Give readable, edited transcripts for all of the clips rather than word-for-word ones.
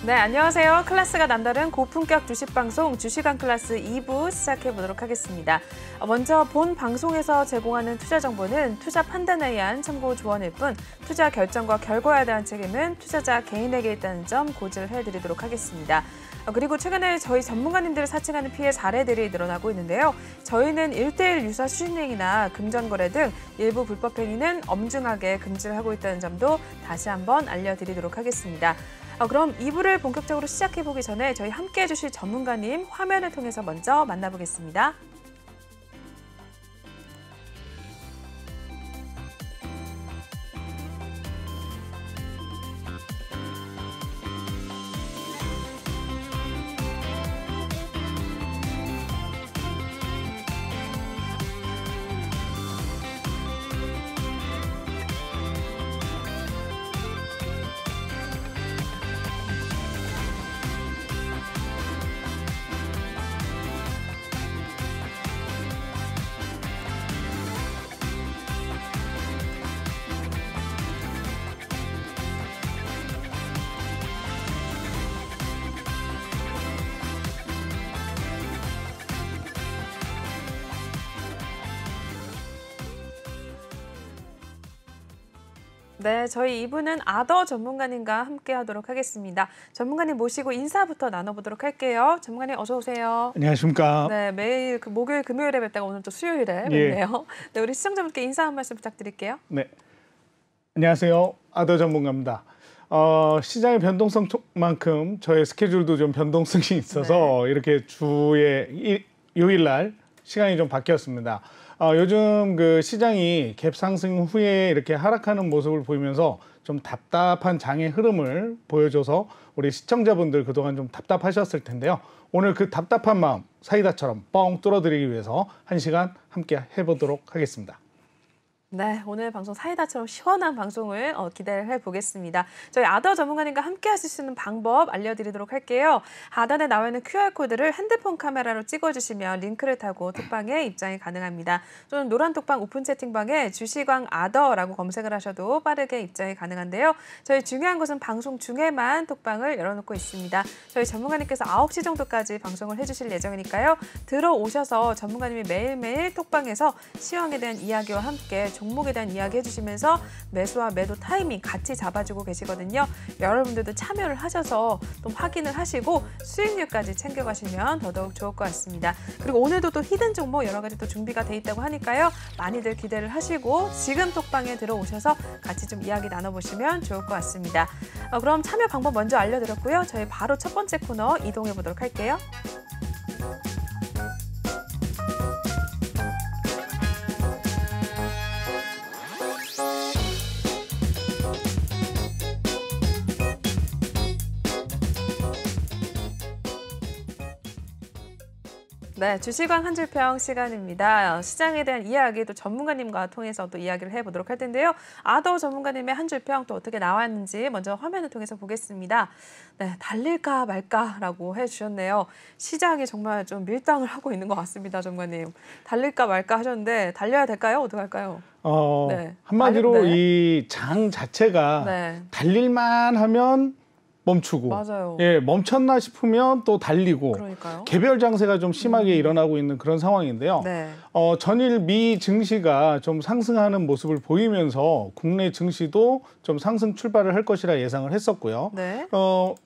네, 안녕하세요. 클래스가 남다른 고품격 주식방송 주식왕 클래스 2부 시작해보도록 하겠습니다. 먼저 본 방송에서 제공하는 투자 정보는 투자 판단에 의한 참고 조언일 뿐 투자 결정과 결과에 대한 책임은 투자자 개인에게 있다는 점 고지를 해드리도록 하겠습니다. 그리고 최근에 저희 전문가님들을 사칭하는 피해 사례들이 늘어나고 있는데요. 저희는 1:1 유사 수신행위나 금전거래 등 일부 불법 행위는 엄중하게 금지를 하고 있다는 점도 다시 한번 알려드리도록 하겠습니다. 그럼 2부를 본격적으로 시작해보기 전에 저희 함께해 주실 전문가님 화면을 통해서 먼저 만나보겠습니다. 네, 저희 2부는 아더 전문가님과 함께 하도록 하겠습니다. 전문가님 모시고 인사부터 나눠보도록 할게요. 전문가님 어서 오세요. 안녕하십니까. 네, 매일 목요일, 금요일에 뵙다가 오늘 또 수요일에 뵙네요. 네, 우리 시청자분께 인사 한 말씀 부탁드릴게요. 네, 안녕하세요. 아더 전문가입니다. 시장의 변동성만큼 저의 스케줄도 좀 변동성이 있어서 이렇게 주에 요일날 시간이 좀 바뀌었습니다. 요즘 그 시장이 갭 상승 후에 이렇게 하락하는 모습을 보이면서 좀 답답한 장의 흐름을 보여줘서 우리 시청자분들 그동안 좀 답답하셨을 텐데요. 오늘 그 답답한 마음 사이다처럼 뻥 뚫어드리기 위해서 1시간 함께 해보도록 하겠습니다. 네, 오늘 방송 사이다처럼 시원한 방송을 기대해 보겠습니다. 저희 아더 전문가님과 함께 하실 수 있는 방법 알려드리도록 할게요. 하단에 나와 있는 QR코드를 핸드폰 카메라로 찍어주시면 링크를 타고 톡방에 입장이 가능합니다. 또는 노란 톡방 오픈 채팅방에 주식왕 아더라고 검색을 하셔도 빠르게 입장이 가능한데요. 저희 중요한 것은 방송 중에만 톡방을 열어놓고 있습니다. 저희 전문가님께서 9시 정도까지 방송을 해주실 예정이니까요. 들어오셔서 전문가님이 매일매일 톡방에서 시황에 대한 이야기와 함께 종목에 대한 이야기 해주시면서 매수와 매도 타이밍 같이 잡아주고 계시거든요. 여러분들도 참여를 하셔서 또 확인을 하시고 수익률까지 챙겨가시면 더더욱 좋을 것 같습니다. 그리고 오늘도 또 히든 종목 여러 가지 또 준비가 돼 있다고 하니까요. 많이들 기대를 하시고 지금 톡방에 들어오셔서 같이 좀 이야기 나눠보시면 좋을 것 같습니다. 그럼 참여 방법 먼저 알려드렸고요. 저희 바로 첫 번째 코너 이동해 보도록 할게요. 네, 주식왕 한 줄평 시간입니다. 시장에 대한 이야기 또 전문가님과 통해서 또 이야기를 해보도록 할 텐데요. 아더 전문가님의 한 줄평 또 어떻게 나왔는지 먼저 화면을 통해서 보겠습니다. 네, 달릴까 말까라고 해주셨네요. 시장이 정말 좀 밀당을 하고 있는 것 같습니다, 전문가님. 달릴까 말까 하셨는데 달려야 될까요? 어떡할까요? 네. 한마디로 이 장 자체가 달릴만 하면 멈추고, 맞아요. 멈췄나 싶으면 또 달리고, 그러니까요. 개별 장세가 좀 심하게 일어나고 있는 그런 상황인데요. 전일 미 증시가 좀 상승하는 모습을 보이면서 국내 증시도 좀 상승 출발을 할 것이라 예상을 했었고요.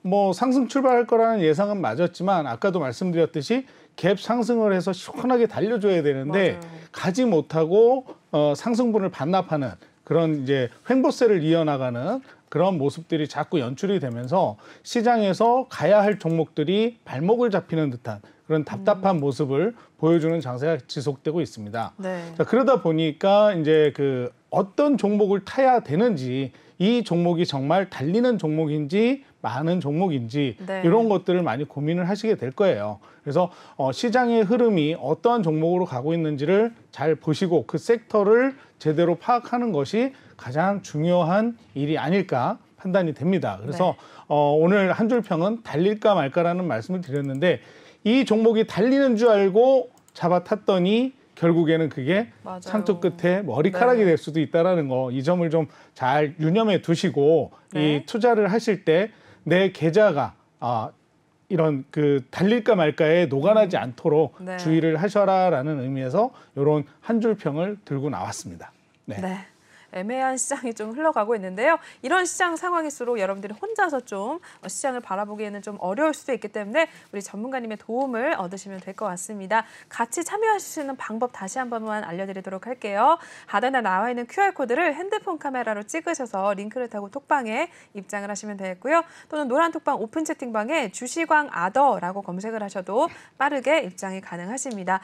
뭐 상승 출발할 거라는 예상은 맞았지만 아까도 말씀드렸듯이 갭 상승을 해서 시원하게 달려줘야 되는데 가지 못하고 상승분을 반납하는 그런 이제 횡보세를 이어나가는 그런 모습들이 자꾸 연출이 되면서 시장에서 가야 할 종목들이 발목을 잡히는 듯한 그런 답답한 모습을 보여주는 장세가 지속되고 있습니다. 자, 그러다 보니까 이제 그 어떤 종목을 타야 되는지, 이 종목이 정말 달리는 종목인지 많은 종목인지 이런 것들을 많이 고민을 하시게 될 거예요. 그래서 시장의 흐름이 어떠한 종목으로 가고 있는지를 잘 보시고 그 섹터를 제대로 파악하는 것이 가장 중요한 일이 아닐까 판단이 됩니다. 그래서 오늘 한 줄 평은 달릴까 말까라는 말씀을 드렸는데 이 종목이 달리는 줄 알고 잡아탔더니 결국에는 그게 상투 끝에 머리카락이 될 수도 있다는 거, 이 점을 좀 잘 유념해 두시고 이 투자를 하실 때 내 계좌가 이런 그 달릴까 말까에 녹아나지 않도록 네. 주의를 하셔라라는 의미에서 이런 한 줄 평을 들고 나왔습니다. 네. 네. 애매한 시장이 좀 흘러가고 있는데요. 이런 시장 상황일수록 여러분들이 혼자서 좀 시장을 바라보기에는 좀 어려울 수도 있기 때문에 우리 전문가님의 도움을 얻으시면 될 것 같습니다. 같이 참여하실 수 있는 방법 다시 한 번만 알려드리도록 할게요. 하단에 나와 있는 QR코드를 핸드폰 카메라로 찍으셔서 링크를 타고 톡방에 입장을 하시면 되겠고요. 또는 노란 톡방 오픈 채팅방에 주시광 아더라고 검색을 하셔도 빠르게 입장이 가능하십니다.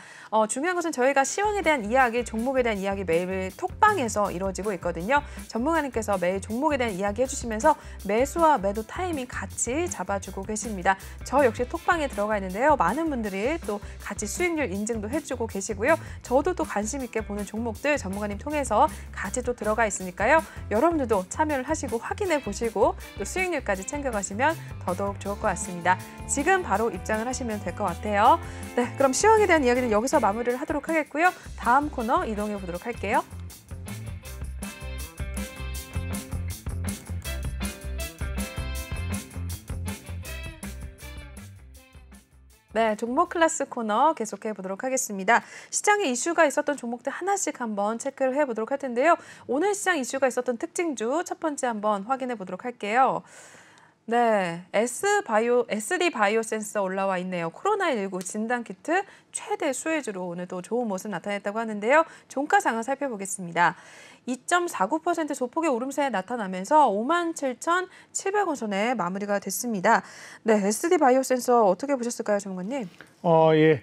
중요한 것은 저희가 시황에 대한 이야기, 종목에 대한 이야기 매일 톡방에서 이루어지고 있거든요. 전문가님께서 매일 종목에 대한 이야기 해주시면서 매수와 매도 타이밍 같이 잡아주고 계십니다. 저 역시 톡방에 들어가 있는데요. 많은 분들이 또 같이 수익률 인증도 해주고 계시고요. 저도 또 관심 있게 보는 종목들 전문가님 통해서 같이 또 들어가 있으니까요. 여러분들도 참여를 하시고 확인해 보시고 또 수익률까지 챙겨가시면 더더욱 좋을 것 같습니다. 지금 바로 입장을 하시면 될 것 같아요. 네, 그럼 시황에 대한 이야기는 여기서 마무리를 하도록 하겠고요. 다음 코너 이동해 보도록 할게요. 네, 종목 클래스 코너 계속해 보도록 하겠습니다. 시장에 이슈가 있었던 종목들 하나씩 한번 체크를 해보도록 할 텐데요. 오늘 시장 이슈가 있었던 특징주 첫 번째 한번 확인해 보도록 할게요. 네, SD 바이오 센서 올라와 있네요. 코로나19 진단키트 최대 수혜주로 오늘도 좋은 모습 나타냈다고 하는데요. 종가 상황 살펴보겠습니다. 2.49% 소폭의 오름세에 나타나면서 57,700원 선에 마무리가 됐습니다. 네, SD 바이오 센서 어떻게 보셨을까요, 전문가님? 예.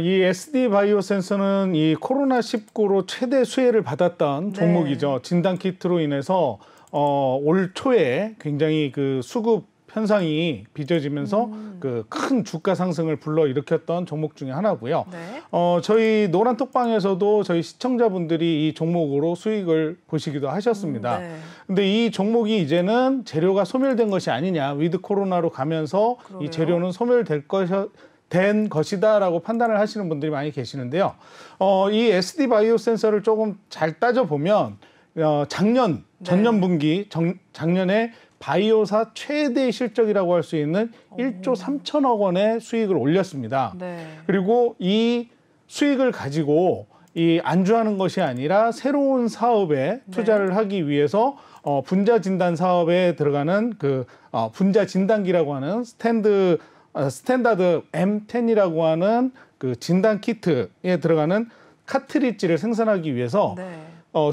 이 SD 바이오 센서는 이 코로나19로 최대 수혜를 받았던 종목이죠. 진단키트로 인해서 올 초에 굉장히 그 수급 현상이 빚어지면서 그 큰 주가 상승을 불러일으켰던 종목 중에 하나고요. 네. 저희 노란톡방에서도 저희 시청자분들이 이 종목으로 수익을 보시기도 하셨습니다. 네. 근데 이 종목이 이제는 재료가 소멸된 것이 아니냐, 위드 코로나로 가면서 그러게요. 이 재료는 된 것이다라고 판단을 하시는 분들이 많이 계시는데요. 이 SD 바이오 센서를 조금 잘 따져보면 전년 분기 작년에 바이오사 최대 실적이라고 할 수 있는 1조 3천억 원의 수익을 올렸습니다. 네. 그리고 이 수익을 가지고 이 안주하는 것이 아니라 새로운 사업에 투자를 하기 위해서 분자 진단 사업에 들어가는 그 분자 진단기라고 하는 스탠다드 M10이라고 하는 그 진단 키트에 들어가는 카트리지를 생산하기 위해서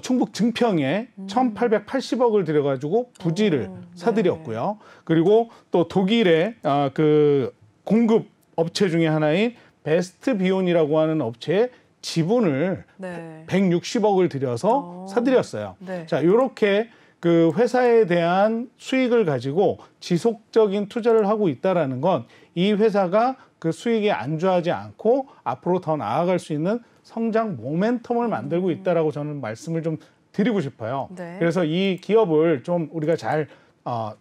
충북 증평에 1,880억을 들여가지고 부지를 사들였고요. 그리고 또 독일의 그 공급 업체 중에 하나인 베스트 비온이라고 하는 업체에 지분을 160억을 들여서 사들였어요. 자, 이렇게 그 회사에 대한 수익을 가지고 지속적인 투자를 하고 있다라는 건 이 회사가 그 수익에 안주하지 않고 앞으로 더 나아갈 수 있는 성장 모멘텀을 만들고 있다라고 저는 말씀을 좀 드리고 싶어요. 그래서 이 기업을 좀 우리가 잘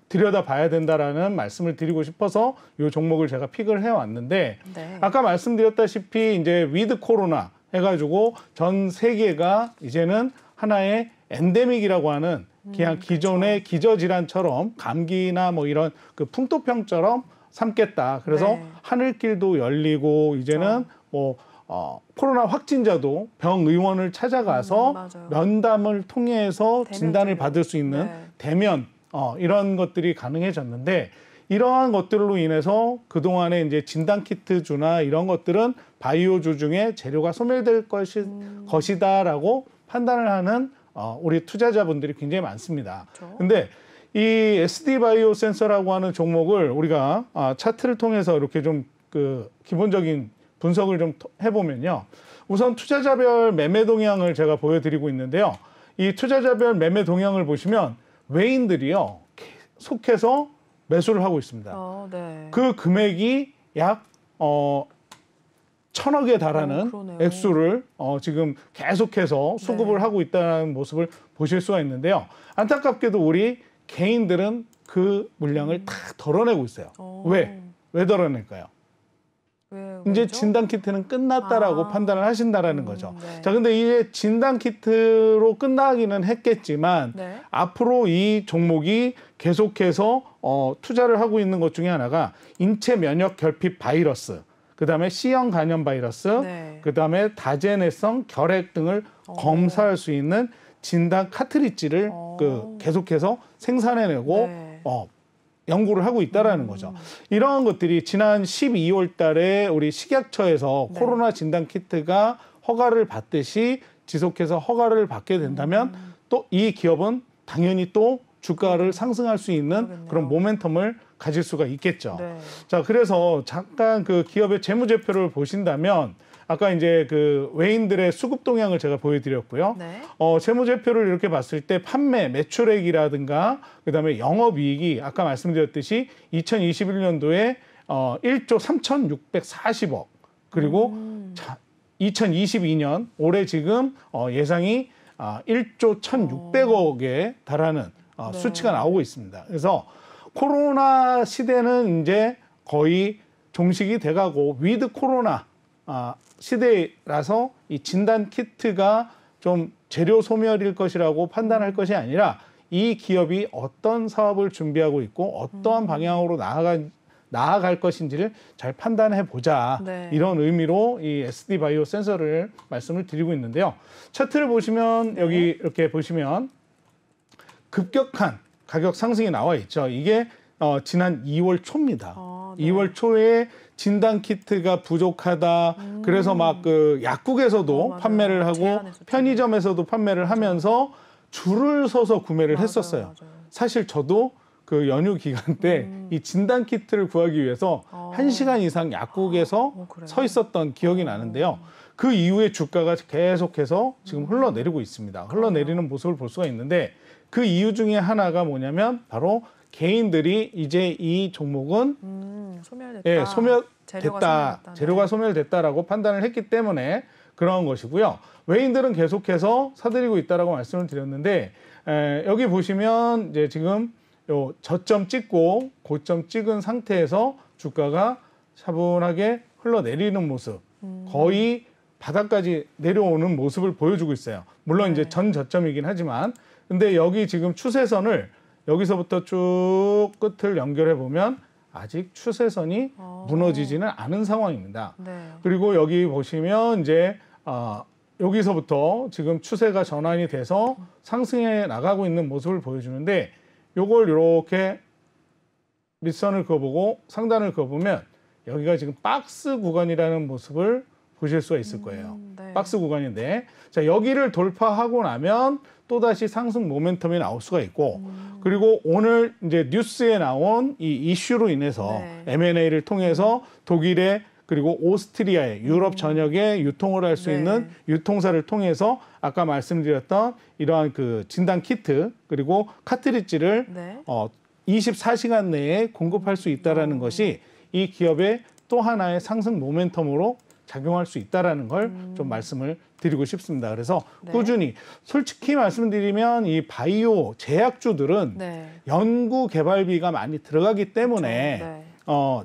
들여다봐야 된다라는 말씀을 드리고 싶어서 이 종목을 제가 픽을 해왔는데 아까 말씀드렸다시피 이제 위드 코로나 해가지고 전 세계가 이제는 하나의 엔데믹이라고 하는 그냥 기존의 기저질환처럼 감기나 뭐 이런 그 풍토병처럼 삼겠다. 그래서 하늘길도 열리고 이제는 뭐 코로나 확진자도 병의원을 찾아가서 면담을 통해서 진단을 받을 수 있는 대면 이런 것들이 가능해졌는데 이러한 것들로 인해서 그동안에 이제 진단키트주나 이런 것들은 바이오주 중에 재료가 소멸될 것이다라고 판단을 하는 우리 투자자분들이 굉장히 많습니다. 근데 이 SD 바이오 센서라고 하는 종목을 우리가 차트를 통해서 이렇게 좀 그 기본적인 분석을 좀 해보면요. 우선 투자자별 매매 동향을 제가 보여드리고 있는데요. 이 투자자별 매매 동향을 보시면 외인들이요. 속해서 매수를 하고 있습니다. 그 금액이 약 1,000억에 달하는 액수를 지금 계속해서 수급을 하고 있다는 모습을 보실 수가 있는데요. 안타깝게도 우리 개인들은 그 물량을 다 덜어내고 있어요. 왜 덜어낼까요? 이제 진단 키트는 끝났다라고 판단을 하신다라는 거죠. 네. 자, 근데 이제 진단 키트로 끝나기는 했겠지만 네. 앞으로 이 종목이 계속해서 투자를 하고 있는 것 중에 하나가 인체 면역 결핍 바이러스, 그다음에 C형 간염 바이러스, 네. 그다음에 다제내성 결핵 등을 검사할 수 있는 진단 카트리지를 계속해서 생산해내고 네. 연구를 하고 있다라는 거죠. 이런 것들이 지난 12월 달에 우리 식약처에서 네. 코로나 진단 키트가 허가를 받듯이 지속해서 허가를 받게 된다면 또 이 기업은 당연히 또 주가를 상승할 수 있는 그러겠네요. 그런 모멘텀을 가질 수가 있겠죠. 네. 자, 그래서 잠깐 그 기업의 재무제표를 보신다면 아까 이제 그 외인들의 수급 동향을 제가 보여드렸고요. 네. 재무제표를 이렇게 봤을 때 판매, 매출액이라든가 그다음에 영업이익이 아까 말씀드렸듯이 2021년도에 1조 3,640억 그리고 2022년 올해 지금 예상이 1조 1,600억에 달하는 네. 수치가 나오고 있습니다. 그래서 코로나 시대는 이제 거의 종식이 돼가고 위드 코로나 시대라서 이 진단 키트가 좀 재료 소멸일 것이라고 판단할 것이 아니라 이 기업이 어떤 사업을 준비하고 있고 어떠한 방향으로 나아갈 것인지를 잘 판단해 보자. 네. 이런 의미로 이 SD 바이오 센서를 말씀을 드리고 있는데요. 차트를 보시면 여기 이렇게 보시면 급격한 가격 상승이 나와 있죠. 이게 지난 2월 초입니다. 네. 2월 초에 진단 키트가 부족하다. 그래서 막 그 약국에서도 판매를 하고 제한했었죠. 편의점에서도 판매를 하면서 줄을 서서 구매를 했었어요. 맞아요. 사실 저도 그 연휴 기간 때 이 진단 키트를 구하기 위해서 1시간 이상 약국에서 그래요? 서 있었던 기억이 나는데요. 그 이후에 주가가 계속해서 지금 흘러내리고 있습니다. 흘러내리는 모습을 볼 수가 있는데 그 이유 중에 하나가 뭐냐면 바로 개인들이 이제 이 종목은 소멸됐다. 소멸됐다. 재료가 소멸됐다라고 판단을 했기 때문에 그런 것이고요. 외인들은 계속해서 사들이고 있다라고 말씀을 드렸는데 여기 보시면 이제 지금 요 저점 찍고 고점 찍은 상태에서 주가가 차분하게 흘러내리는 모습, 거의 바닥까지 내려오는 모습을 보여주고 있어요. 물론 이제 전 저점이긴 하지만, 근데 여기 지금 추세선을 여기서부터 쭉 끝을 연결해 보면 아직 추세선이 무너지지는 않은 상황입니다. 네. 그리고 여기 보시면 이제 여기서부터 지금 추세가 전환이 돼서 상승해 나가고 있는 모습을 보여주는데 요걸 이렇게 밑선을 그어보고 상단을 그어보면 여기가 지금 박스 구간이라는 모습을 보실 수가 있을 거예요. 네. 박스 구간인데 자, 여기를 돌파하고 나면 또다시 상승 모멘텀이 나올 수가 있고 그리고 오늘 이제 뉴스에 나온 이 이슈로 인해서 M&A를 통해서 독일의 그리고 오스트리아의 유럽 전역에 유통을 할 수 있는 유통사를 통해서 아까 말씀드렸던 이러한 그 진단 키트 그리고 카트리지를 24시간 내에 공급할 수 있다라는 것이 이 기업의 또 하나의 상승 모멘텀으로 작용할 수 있다라는 걸 좀 말씀을 드리고 싶습니다. 그래서 꾸준히 솔직히 말씀드리면 이 바이오 제약주들은 연구 개발비가 많이 들어가기 때문에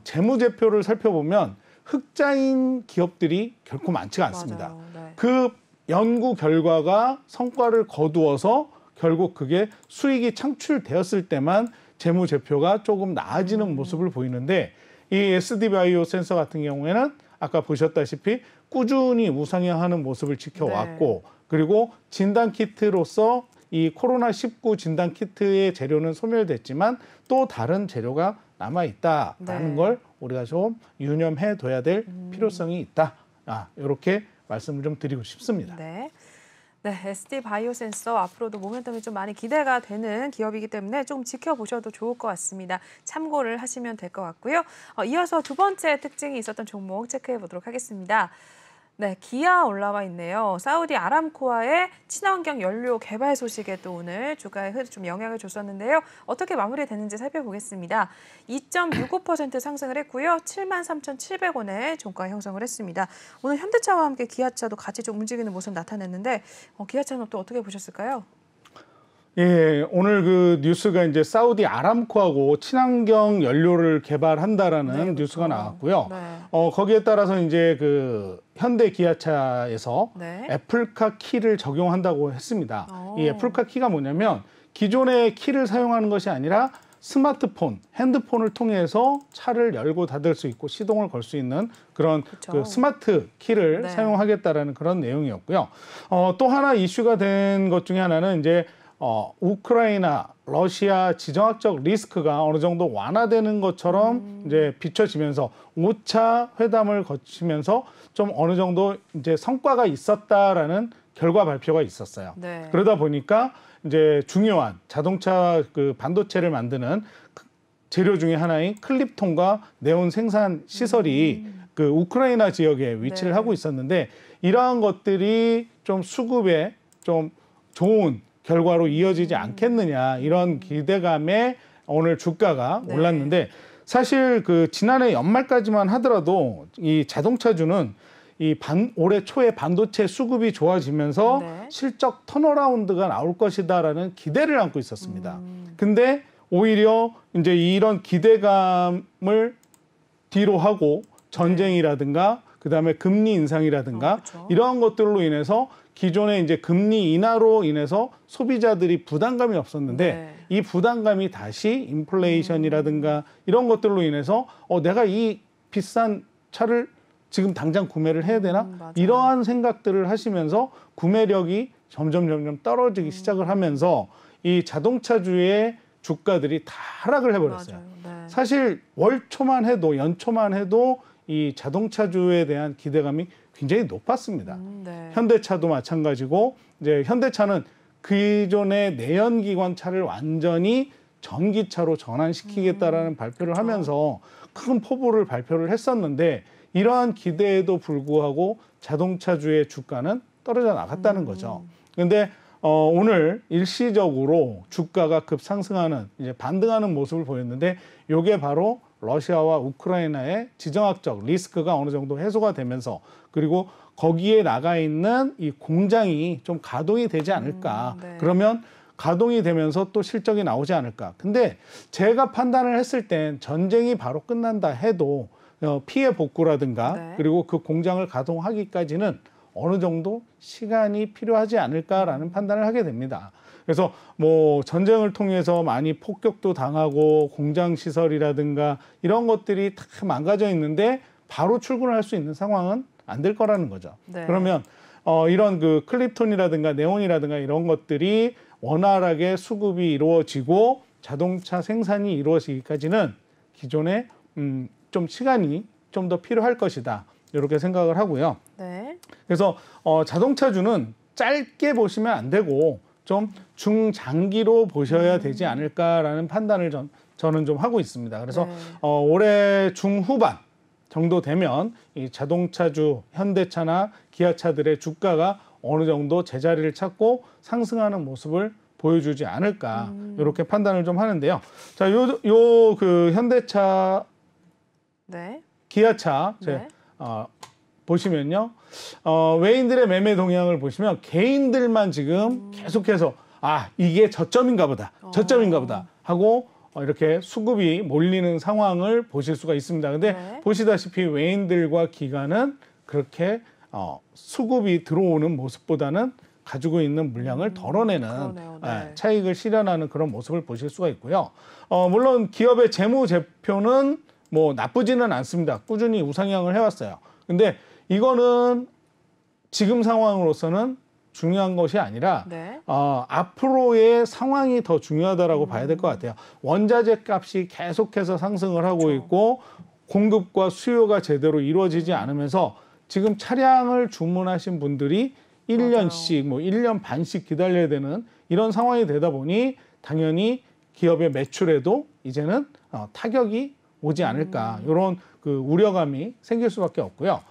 재무제표를 살펴보면 흑자인 기업들이 결코 많지가 않습니다. 그 연구 결과가 성과를 거두어서 결국 그게 수익이 창출되었을 때만 재무제표가 조금 나아지는 모습을 보이는데 이 SD바이오 센서 같은 경우에는 아까 보셨다시피 꾸준히 우상향하는 모습을 지켜왔고 그리고 진단키트로서 이 코로나19 진단키트의 재료는 소멸됐지만 또 다른 재료가 남아있다라는 걸 우리가 좀 유념해둬야 될 필요성이 있다. 이렇게 말씀을 좀 드리고 싶습니다. 네, SD 바이오 센서 앞으로도 모멘텀이 좀 많이 기대가 되는 기업이기 때문에 좀 지켜보셔도 좋을 것 같습니다. 참고를 하시면 될 것 같고요. 이어서 두 번째 특징이 있었던 종목 체크해 보도록 하겠습니다. 네, 기아 올라와 있네요. 사우디 아람코와의 친환경 연료 개발 소식에 또 오늘 주가에 좀 영향을 줬었는데요. 어떻게 마무리됐는지 살펴보겠습니다. 2.65% 상승을 했고요. 73,700원에 종가 형성을 했습니다. 오늘 현대차와 함께 기아차도 같이 좀 움직이는 모습 나타냈는데 기아차는 또 어떻게 보셨을까요? 예, 오늘 그 뉴스가 이제 사우디 아람코하고 친환경 연료를 개발한다라는 뉴스가 나왔고요. 거기에 따라서 이제 그 현대 기아차에서 애플카 키를 적용한다고 했습니다. 이 애플카 키가 뭐냐면 기존의 키를 사용하는 것이 아니라 스마트폰, 핸드폰을 통해서 차를 열고 닫을 수 있고 시동을 걸 수 있는 그런 그 스마트 키를 사용하겠다라는 그런 내용이었고요. 또 하나 이슈가 된 것 중에 하나는 이제 우크라이나, 러시아 지정학적 리스크가 어느 정도 완화되는 것처럼 이제 비춰지면서 5차 회담을 거치면서 좀 어느 정도 이제 성과가 있었다라는 결과 발표가 있었어요. 그러다 보니까 이제 중요한 자동차 그 반도체를 만드는 재료 중에 하나인 클립톤과 네온 생산 시설이 그 우크라이나 지역에 위치를 하고 있었는데 이러한 것들이 좀 수급에 좀 좋은 결과로 이어지지 않겠느냐 이런 기대감에 오늘 주가가 올랐는데 사실 그 지난해 연말까지만 하더라도 이 자동차주는 올해 초에 반도체 수급이 좋아지면서 실적 턴어라운드가 나올 것이다라는 기대를 안고 있었습니다. 근데 오히려 이제 이런 기대감을 뒤로 하고 전쟁이라든가 그다음에 금리 인상이라든가 이러한 것들로 인해서 기존의 이제 금리 인하로 인해서 소비자들이 부담감이 없었는데 이 부담감이 다시 인플레이션이라든가 이런 것들로 인해서 내가 이 비싼 차를 지금 당장 구매를 해야 되나? 이러한 생각들을 하시면서 구매력이 점점 떨어지기 시작을 하면서 이 자동차주의 주가들이 다 하락을 해버렸어요. 사실 월초만 해도 연초만 해도 이 자동차주에 대한 기대감이 굉장히 높았습니다. 현대차도 마찬가지고 이제 현대차는 기존의 내연기관 차를 완전히 전기차로 전환시키겠다라는 발표를 하면서 큰 포부를 발표를 했었는데 이러한 기대에도 불구하고 자동차주의 주가는 떨어져 나갔다는 거죠. 그런데 오늘 일시적으로 주가가 급상승하는 이제 반등하는 모습을 보였는데 이게 바로 러시아와 우크라이나의 지정학적 리스크가 어느 정도 해소가 되면서 그리고 거기에 나가 있는 이 공장이 좀 가동이 되지 않을까. 그러면 가동이 되면서 또 실적이 나오지 않을까. 근데 제가 판단을 했을 땐 전쟁이 바로 끝난다 해도 피해 복구라든가 그리고 그 공장을 가동하기까지는 어느 정도 시간이 필요하지 않을까라는 판단을 하게 됩니다. 그래서 뭐 전쟁을 통해서 많이 폭격도 당하고 공장 시설이라든가 이런 것들이 다 망가져 있는데 바로 출근을 할 수 있는 상황은 안 될 거라는 거죠. 그러면 이런 그 클립톤이라든가 네온이라든가 이런 것들이 원활하게 수급이 이루어지고 자동차 생산이 이루어지기까지는 기존에 좀 시간이 좀 더 필요할 것이다. 이렇게 생각을 하고요. 그래서 자동차주는 짧게 보시면 안 되고 좀 중장기로 보셔야 되지 않을까라는 판단을 저는 좀 하고 있습니다. 그래서 올해 중후반 정도 되면 이 자동차주 현대차나 기아차들의 주가가 어느 정도 제자리를 찾고 상승하는 모습을 보여주지 않을까 이렇게 판단을 좀 하는데요. 자, 그 현대차, 기아차 보시면요, 외인들의 매매 동향을 보시면 개인들만 지금 계속해서 이게 저점인가 보다, 저점인가 보다 하고 이렇게 수급이 몰리는 상황을 보실 수가 있습니다. 근데 보시다시피 외인들과 기관은 그렇게 수급이 들어오는 모습보다는 가지고 있는 물량을 덜어내는 차익을 실현하는 그런 모습을 보실 수가 있고요. 물론 기업의 재무제표는 뭐 나쁘지는 않습니다. 꾸준히 우상향을 해왔어요. 근데 이거는 지금 상황으로서는 중요한 것이 아니라 앞으로의 상황이 더 중요하다라고 봐야 될 것 같아요. 원자재 값이 계속해서 상승을 하고 있고 공급과 수요가 제대로 이루어지지 않으면서 지금 차량을 주문하신 분들이 1년씩 뭐 1년 반씩 기다려야 되는 이런 상황이 되다 보니 당연히 기업의 매출에도 이제는 타격이 오지 않을까 이런 그 우려감이 생길 수밖에 없고요.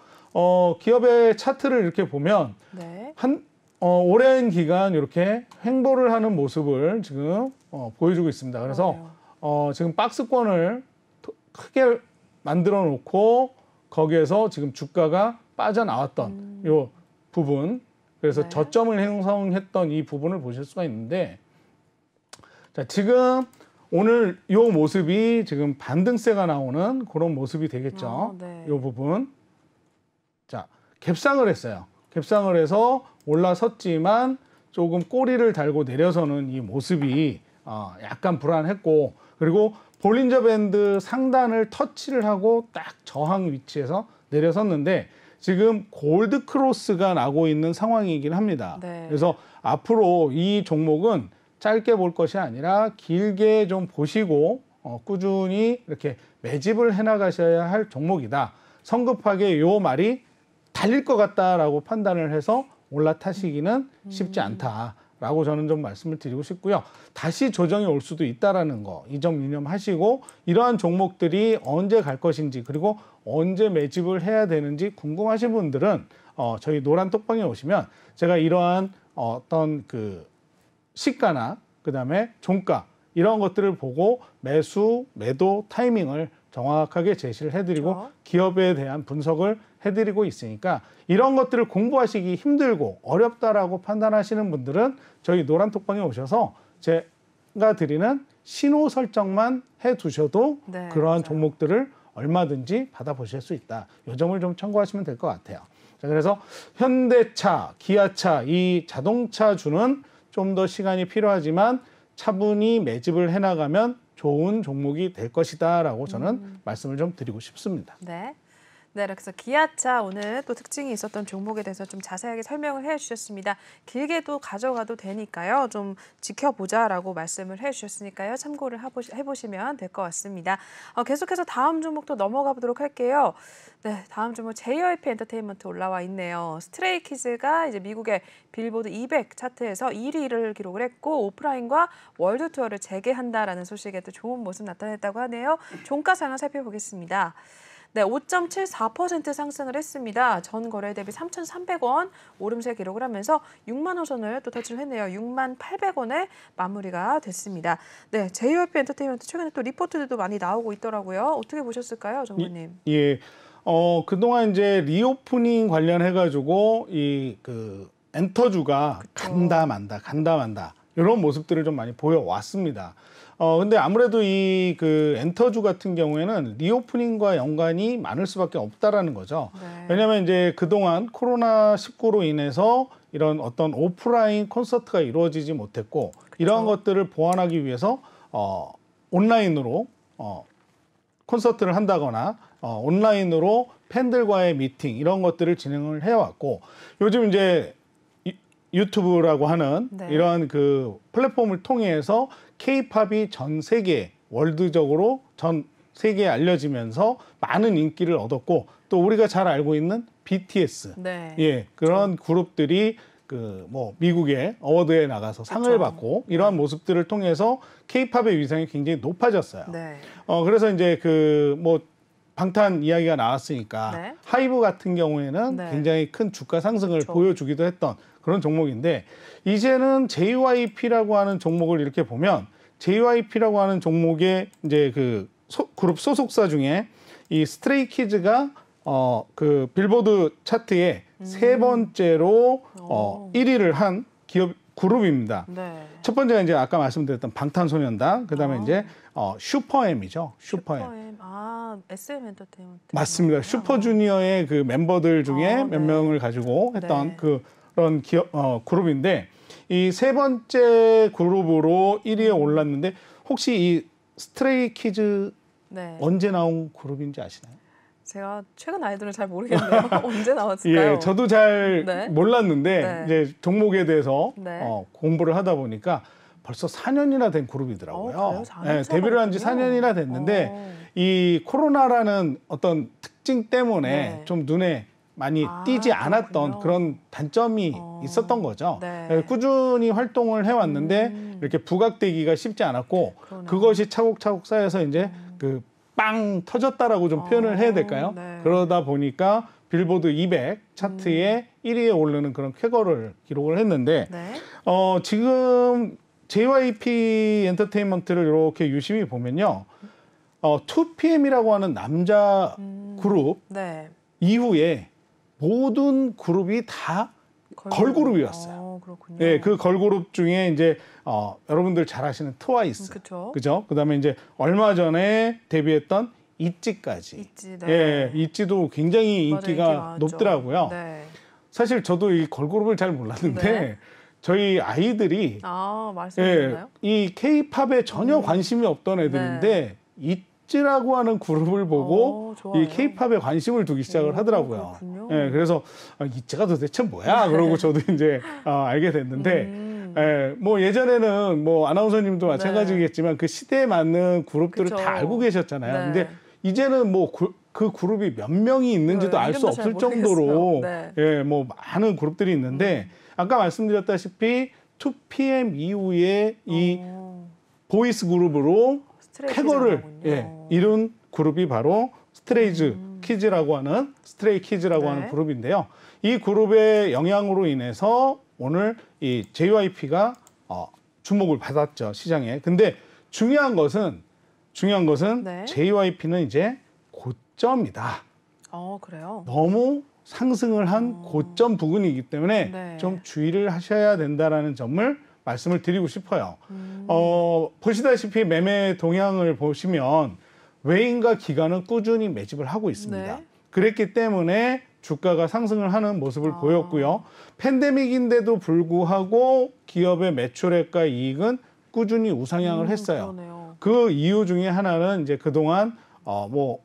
기업의 차트를 이렇게 보면 오랜 기간 이렇게 횡보를 하는 모습을 지금 보여주고 있습니다. 그래서 지금 박스권을 크게 만들어 놓고 거기에서 지금 주가가 빠져나왔던 이 부분, 그래서 저점을 형성했던 이 부분을 보실 수가 있는데 자, 지금 오늘 이 모습이 지금 반등세가 나오는 그런 모습이 되겠죠. 네. 이 부분. 자, 갭상을 했어요. 갭상을 해서 올라섰지만 조금 꼬리를 달고 내려서는 이 모습이 약간 불안했고, 그리고 볼린저 밴드 상단을 터치를 하고 딱 저항 위치에서 내려섰는데 지금 골드 크로스가 나고 있는 상황이긴 합니다. 네. 그래서 앞으로 이 종목은 짧게 볼 것이 아니라 길게 좀 보시고 꾸준히 이렇게 매집을 해나가셔야 할 종목이다. 성급하게 요 말이 달릴 것 같다라고 판단을 해서 올라타시기는 쉽지 않다라고 저는 좀 말씀을 드리고 싶고요. 다시 조정이 올 수도 있다라는 거, 이 점 유념하시고 이러한 종목들이 언제 갈 것인지 그리고 언제 매집을 해야 되는지 궁금하신 분들은 저희 노란 톡방에 오시면 제가 이러한 어떤 그 시가나 그다음에 종가 이런 것들을 보고 매수, 매도 타이밍을 정확하게 제시를 해드리고 그렇죠. 기업에 대한 분석을 해드리고 있으니까 이런 것들을 공부하시기 힘들고 어렵다라고 판단하시는 분들은 저희 노란 톡방에 오셔서 제가 드리는 신호 설정만 해두셔도 네, 그러한 맞아요. 종목들을 얼마든지 받아보실 수 있다. 이 점을 좀 참고하시면 될 것 같아요. 자, 그래서 현대차, 기아차, 이 자동차주는 좀 더 시간이 필요하지만 차분히 매집을 해나가면 좋은 종목이 될 것이다라고 저는 말씀을 좀 드리고 싶습니다. 네. 네, 그래서 기아차 오늘 또 특징이 있었던 종목에 대해서 좀 자세하게 설명을 해주셨습니다. 길게도 가져가도 되니까요. 좀 지켜보자라고 말씀을 해주셨으니까요. 참고를 해보시면 될 것 같습니다. 계속해서 다음 종목도 넘어가 보도록 할게요. 네, 다음 종목 JYP 엔터테인먼트 올라와 있네요. 스트레이키즈가 이제 미국의 빌보드 200 차트에서 1위를 기록을 했고 오프라인과 월드 투어를 재개한다라는 소식에 또 좋은 모습 나타냈다고 하네요. 종가 상황 살펴보겠습니다. 네, 5.74% 상승을 했습니다. 전 거래 대비 3,300원 오름세 기록을 하면서 6만 원 선을 또 터치를 했네요. 6만 800원에 마무리가 됐습니다. 네, JYP 엔터테인먼트 최근에 또 리포트들도 많이 나오고 있더라고요. 어떻게 보셨을까요, 정부님? 예, 그동안 이제 리오프닝 관련해가지고 이 그 엔터주가 간다 만다 이런 모습들을 좀 많이 보여왔습니다. 근데 아무래도 이 그 엔터주 같은 경우에는 리오프닝과 연관이 많을 수밖에 없다라는 거죠. 네. 왜냐하면 이제 그동안 코로나19로 인해서 이런 어떤 오프라인 콘서트가 이루어지지 못했고 이러한 것들을 보완하기 위해서 온라인으로 콘서트를 한다거나 온라인으로 팬들과의 미팅 이런 것들을 진행을 해왔고 요즘 이제 유튜브라고 하는 네. 이러한 그 플랫폼을 통해서 K-팝이 전 세계 월드적으로 전 세계에 알려지면서 많은 인기를 얻었고 또 우리가 잘 알고 있는 BTS 네. 예 그런 그룹들이 그 뭐 미국의 어워드에 나가서 상을 그렇죠. 받고 이러한 모습들을 통해서 K-팝의 위상이 굉장히 높아졌어요. 네. 그래서 이제 그 뭐 방탄 이야기가 나왔으니까 네. 하이브 같은 경우에는 네. 굉장히 큰 주가 상승을 그렇죠. 보여주기도 했던 그런 종목인데 이제는 JYP라고 하는 종목을 이렇게 보면 JYP라고 하는 종목의 이제 그 그룹 소속사 중에 이 스트레이키즈가 그 빌보드 차트에 세 번째로 1위를 한 기업 그룹입니다. 네. 첫 번째가 이제 아까 말씀드렸던 방탄소년단, 그다음에 이제 슈퍼엠이죠. 슈퍼엠. SM 엔터테인먼트. 맞습니다. 슈퍼주니어의 그 멤버들 중에 몇 네. 명을 가지고 했던 네. 그런 그룹인데 이 세 번째 그룹으로 1위에 올랐는데 혹시 이 스트레이키즈 네. 언제 나온 그룹인지 아시나요? 제가 최근 아이돌을 잘 모르겠네요. 언제 나왔을까요? 예, 저도 잘 네. 몰랐는데 네. 이제 종목에 대해서 네. 공부를 하다 보니까 벌써 4년이나 된 그룹이더라고요. 그래요? 4년 예, 데뷔를 한 지 4년이나 됐는데 이 코로나라는 어떤 특징 때문에 네. 좀 눈에 많이 띄지 않았던 그렇군요. 그런 단점이 있었던 거죠. 네. 예, 꾸준히 활동을 해왔는데 이렇게 부각되기가 쉽지 않았고 그러네요. 그것이 차곡차곡 쌓여서 이제 그 빵 터졌다라고 좀 표현을 해야 될까요? 네. 그러다 보니까 빌보드 200 차트에 1위에 오르는 그런 쾌거를 기록을 했는데 네. 지금 JYP 엔터테인먼트를 이렇게 유심히 보면요. 2PM이라고 하는 남자 그룹 네. 이후에 모든 그룹이 다 걸그룹이었어요. 그렇군요. 네, 그 걸그룹 중에 이제 여러분들 잘 아시는 트와이스, 그죠? 그다음에 이제 얼마 전에 데뷔했던 있지까지. 있지, 네. 예, 있지도 굉장히 인기가 높더라고요. 네. 사실 저도 이 걸그룹을 잘 몰랐는데 네. 저희 아이들이 말씀하셨나요? 이 K-팝에 전혀 관심이 없던 애들인데 네. 있지라고 하는 그룹을 보고 이 K-팝에 관심을 두기 시작을 하더라고요. 예, 그래서 있지가 도대체 뭐야? 그러고 저도 이제 알게 됐는데 예, 뭐 예전에는 뭐 아나운서님도 마찬가지겠지만 네. 그 시대에 맞는 그룹들을 다 알고 계셨잖아요. 네. 근데 이제는 뭐 그 그룹이 몇 명이 있는지도 알 수 없을 정도로 네. 예, 뭐 많은 그룹들이 있는데 아까 말씀드렸다시피 2PM 이후에 이 보이스 그룹으로 쾌거를 이룬 그룹이 바로 스트레이 키즈라고 하는 그룹인데요. 이 그룹의 영향으로 인해서 오늘 이 JYP가 주목을 받았죠, 시장에. 근데 중요한 것은 네. JYP는 이제 고점이다. 그래요? 너무 상승을 한 고점 부근이기 때문에 네. 좀 주의를 하셔야 된다라는 점을 말씀을 드리고 싶어요. 보시다시피 매매 동향을 보시면 외인과 기관은 꾸준히 매집을 하고 있습니다. 네. 그랬기 때문에 주가가 상승을 하는 모습을 보였고요. 팬데믹인데도 불구하고 기업의 매출액과 이익은 꾸준히 우상향을 했어요. 그러네요. 그 이유 중에 하나는 이제 그동안 뭐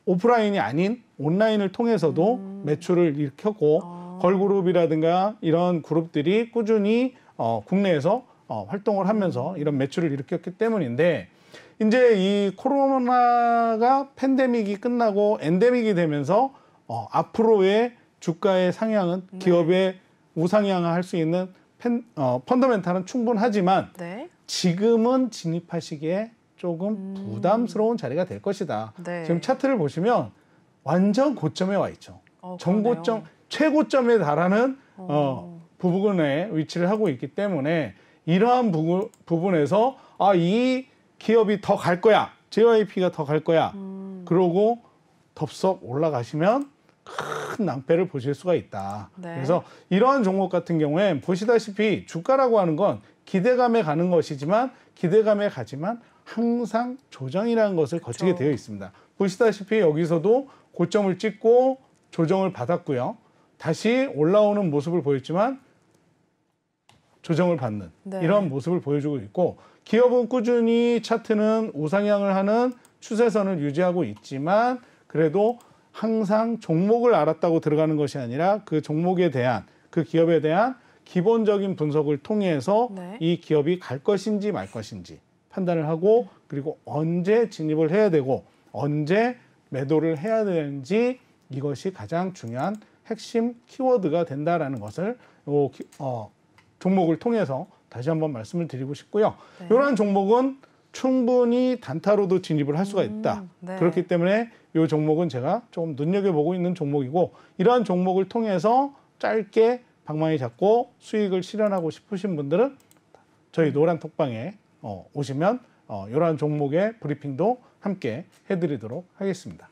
오프라인이 아닌 온라인을 통해서도 매출을 일으켰고 걸그룹이라든가 이런 그룹들이 꾸준히 국내에서 활동을 하면서 이런 매출을 일으켰기 때문인데 이제 이 코로나가 팬데믹이 끝나고 엔데믹이 되면서 앞으로의 주가의 상향은 네. 기업의 우상향할 수 있는 펀더멘탈은 충분하지만 네. 지금은 진입하시기에 조금 부담스러운 자리가 될 것이다. 네. 지금 차트를 보시면 완전 고점에 와 있죠. 전고점, 최고점에 달하는 부분에 위치를 하고 있기 때문에 이러한 부분에서 이 기업이 더 갈 거야. JYP가 더 갈 거야. 그러고 덥석 올라가시면 큰 낭패를 보실 수가 있다. 네. 그래서 이러한 종목 같은 경우에 보시다시피 주가라고 하는 건 기대감에 가는 것이지만 기대감에 가지만 항상 조정이라는 것을 거치게 되어 있습니다. 보시다시피 여기서도 고점을 찍고 조정을 받았고요. 다시 올라오는 모습을 보였지만 조정을 받는 네. 이런 모습을 보여주고 있고 기업은 꾸준히 차트는 우상향을 하는 추세선을 유지하고 있지만 그래도 항상 종목을 알았다고 들어가는 것이 아니라 그 종목에 대한 그 기업에 대한 기본적인 분석을 통해서 네. 이 기업이 갈 것인지 말 것인지 판단을 하고 그리고 언제 진입을 해야 되고 언제 매도를 해야 되는지 이것이 가장 중요한 핵심 키워드가 된다라는 것을 종목을 통해서 다시 한번 말씀을 드리고 싶고요. 네. 이러한 종목은 충분히 단타로도 진입을 할 수가 있다. 네. 그렇기 때문에 이 종목은 제가 조금 눈여겨보고 있는 종목이고 이러한 종목을 통해서 짧게 방망이 잡고 수익을 실현하고 싶으신 분들은 저희 노란 톡방에 오시면 이러한 종목의 브리핑도 함께 해드리도록 하겠습니다.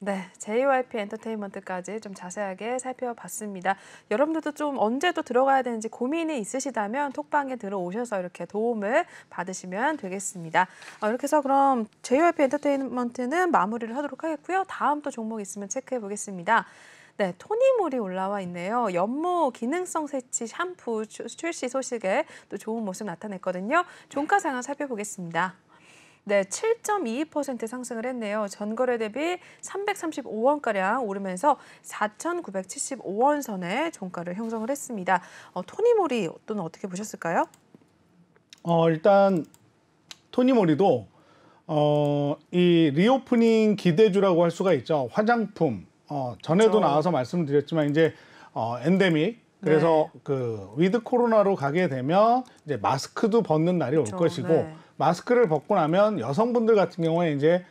네, JYP 엔터테인먼트까지 좀 자세하게 살펴봤습니다. 여러분들도 좀 언제 또 들어가야 되는지 고민이 있으시다면 톡방에 들어오셔서 이렇게 도움을 받으시면 되겠습니다. 이렇게 해서 그럼 JYP 엔터테인먼트는 마무리를 하도록 하겠고요. 다음 또 종목 있으면 체크해 보겠습니다. 네, 토니모리 올라와 있네요. 연모 기능성 세치 샴푸 출시 소식에 또 좋은 모습 나타냈거든요. 종가 상황 살펴보겠습니다. 네, 7.22% 상승을 했네요. 전거래 대비 335원가량 오르면서 4,975원 선에 종가를 형성을 했습니다. 토니모리 또는 어떻게 보셨을까요? 일단 토니모리도 이 리오프닝 기대주라고 할 수가 있죠. 화장품 전에도 그렇죠. 나와서 말씀드렸지만 이제 엔데믹 그래서 네. 그 위드 코로나로 가게 되면 이제 마스크도 벗는 날이 그렇죠. 올 것이고 네. 마스크를 벗고 나면 여성분들 같은 경우에 이제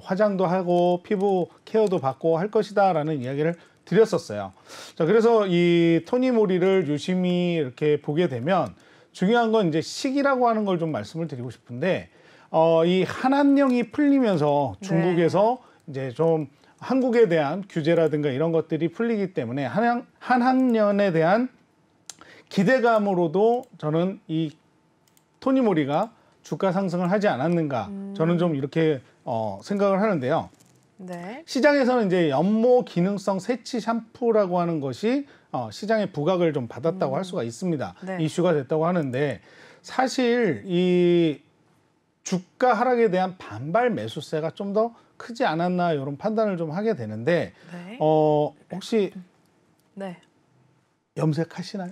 화장도 하고 피부 케어도 받고 할 것이다라는 이야기를 드렸었어요. 자, 그래서 이 토니모리를 유심히 이렇게 보게 되면 중요한 건 이제 시기라고 하는 걸 좀 말씀을 드리고 싶은데 이 한한령이 풀리면서 중국에서 네. 이제 좀 한국에 대한 규제라든가 이런 것들이 풀리기 때문에 한학년에 대한 기대감으로도 저는 이 토니모리가 주가 상승을 하지 않았는가 저는 좀 이렇게 생각을 하는데요. 네. 시장에서는 이제 연모 기능성 세치 샴푸라고 하는 것이 시장의 부각을 좀 받았다고 할 수가 있습니다. 네. 이슈가 됐다고 하는데 사실 이 주가 하락에 대한 반발 매수세가 좀 더 크지 않았나 이런 판단을 좀 하게 되는데 네. 혹시 네. 염색하시나요?